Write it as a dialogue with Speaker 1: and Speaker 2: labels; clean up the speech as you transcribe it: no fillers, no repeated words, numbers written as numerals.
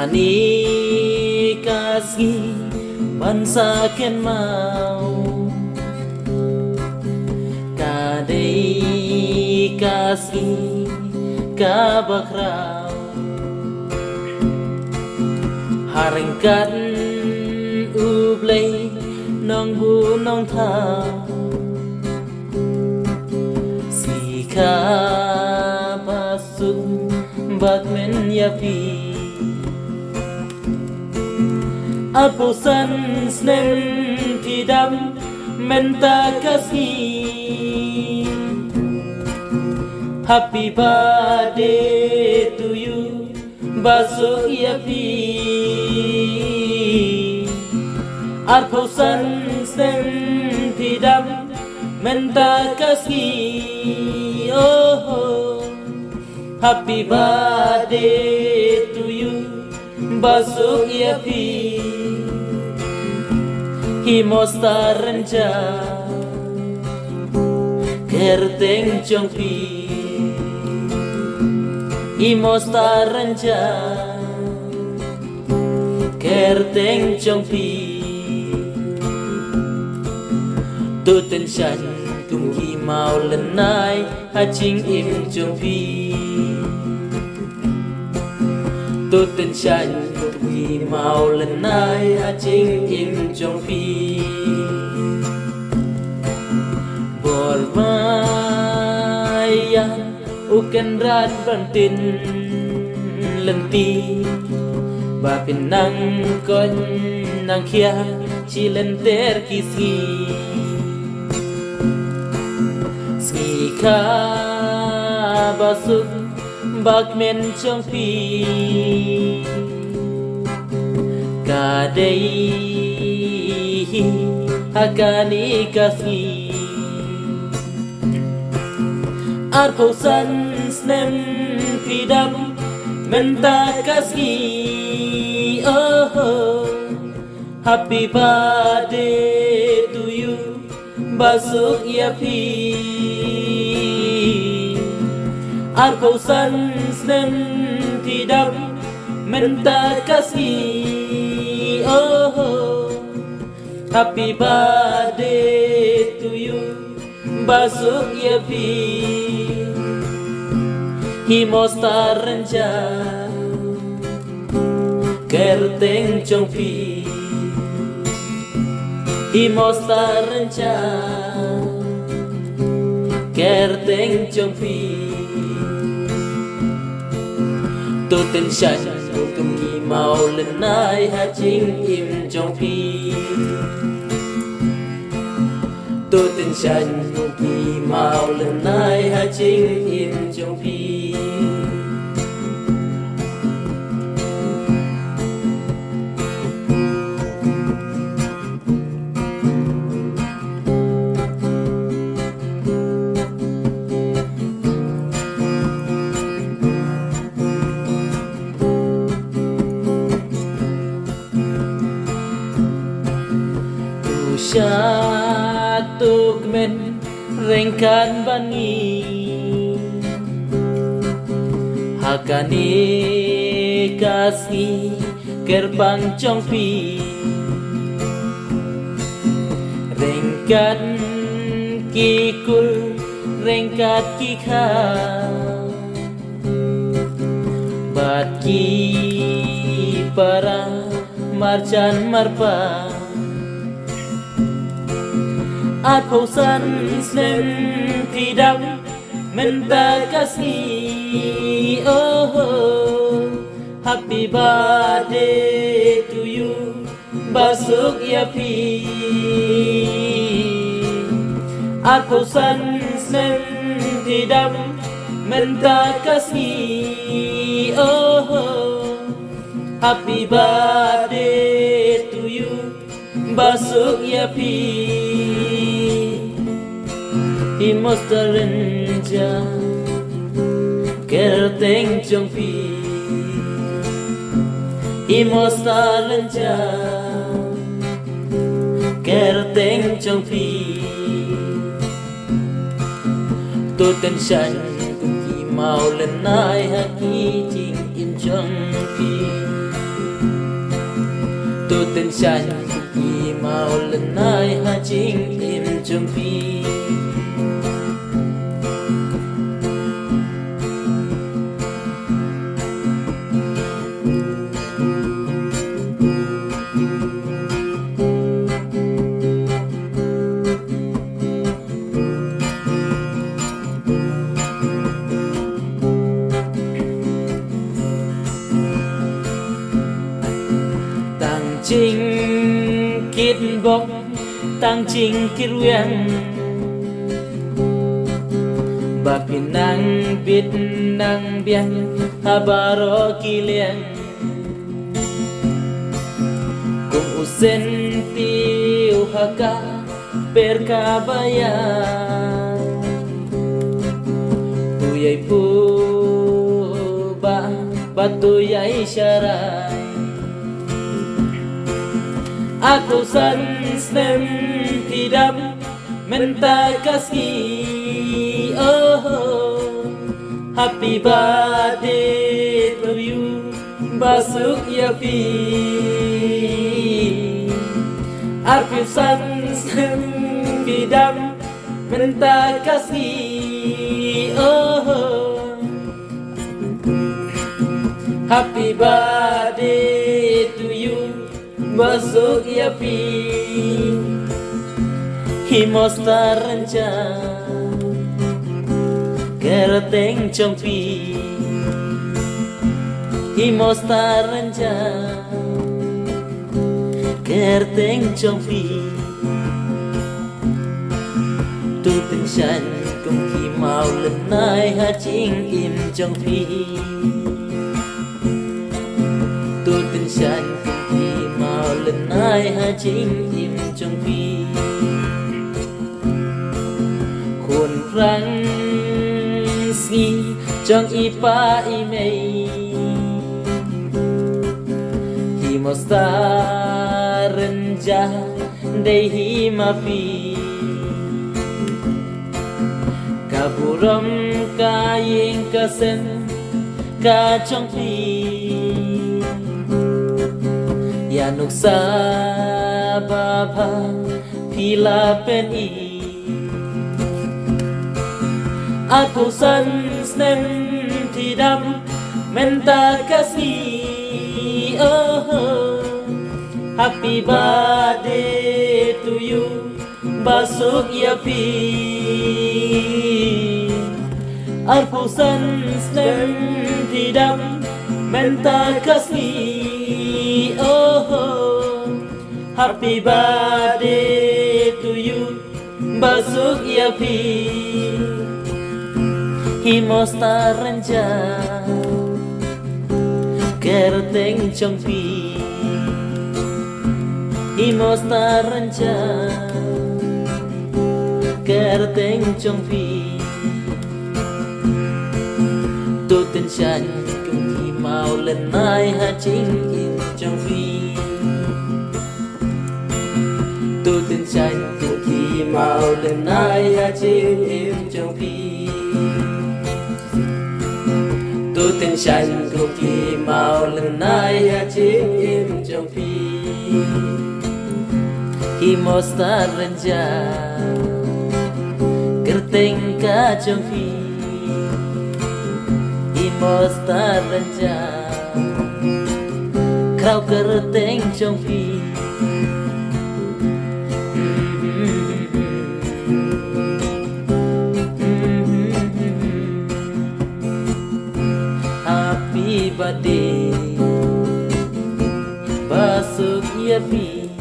Speaker 1: Kani kasih bansa ken mau kadai kasih kabakrau harengkan ublay nong bu nong thao si ka basuk bak men yapi Apusan snem tidam menta kasih Happy birthday to you Basuk yapi Apusan snem tidam menta kasih Oh Happy birthday to you Basuk yapi Himostar renca Kerteng jongpi Himostar renca Kerteng jongpi Tuten shan kumki mau lenai Haching im jongpi Tuten shan kumki mau lenai Haching im jongpi Bormayan uken rat bantin lenti Bapin nang kon nang kia Chilenter kisi Sika basuk bakmen jongpi Kadai hakani kasih Arposan snem tidam menta kasih Oh Happy birthday to you Basuk yapi Arposan snem tidam menta kasih Oh Happy birthday to you Basuk yapi Himostar renca Kerteng jongpi Himostar renca Kerteng jongpi Tuten shan kumki mau lenai Haching im jongpi Tuten shan kumki mau lenai Haching im jongpi Syatuk men rengkan bangi Hakani kasih kerbang jongpi Rengkan kikul rengkat kika Bat ki para marjan marpa Aposan snem tidam menta kasih Oh Happy birthday to you Basuk yapi Aposan snem tidam menta kasih Oh Happy birthday to you Basuk yapi Himostar renca Kerteng jongpi Himostar renca Kerteng jongpi Tuten shan kumki mau lenai Haki jing in jongpi tôi tên xanh khi màu lần này ha chính em trong phi chính kết bốc tăng chính kết riêng bà pin năng biết năng biết ha baro kilian cùng usen tiu haka perkabaya tuyai pu ba tuyai syarai aku senang tidak minta kasih. Oh, happy birthday to you, Basuk Yafi. Aku senang tidak minta kasih. Oh, happy birthday to you, Basuk Yafi. Himos taranca Kereteng trong phi Himos taranca Kereteng trong phi Tu tình sanh cùng khi màu lần này ha chính im trong phi Tu tình sanh cùng khi màu lần này ha chính im trong phi Khuôn răng ski trong ipa imei Himosta renja dei himafi Kaburam kayeng kasen ka trong phi Yanuksa baba pila peni Aku senang tidak minta kasih. Oh, happy birthday to you, Basuk Yafi. Aku senang tidak minta kasih. Oh, happy birthday to you, Basuk Yafi. Himos taranca Kereteng trong phi Himos taranca Kereteng trong phi Tu tình sanh cùng khi màu lần này ha chính im trong phi Tu tình sanh cùng khi màu lần này ha chính im trong phi Tu tình sanh cùng khi màu lần này ha chính im trong phi Himos taranca Kereteng ka trong phi Himos taranca Krau kereteng trong phi Happy birthday Basuk Yafi.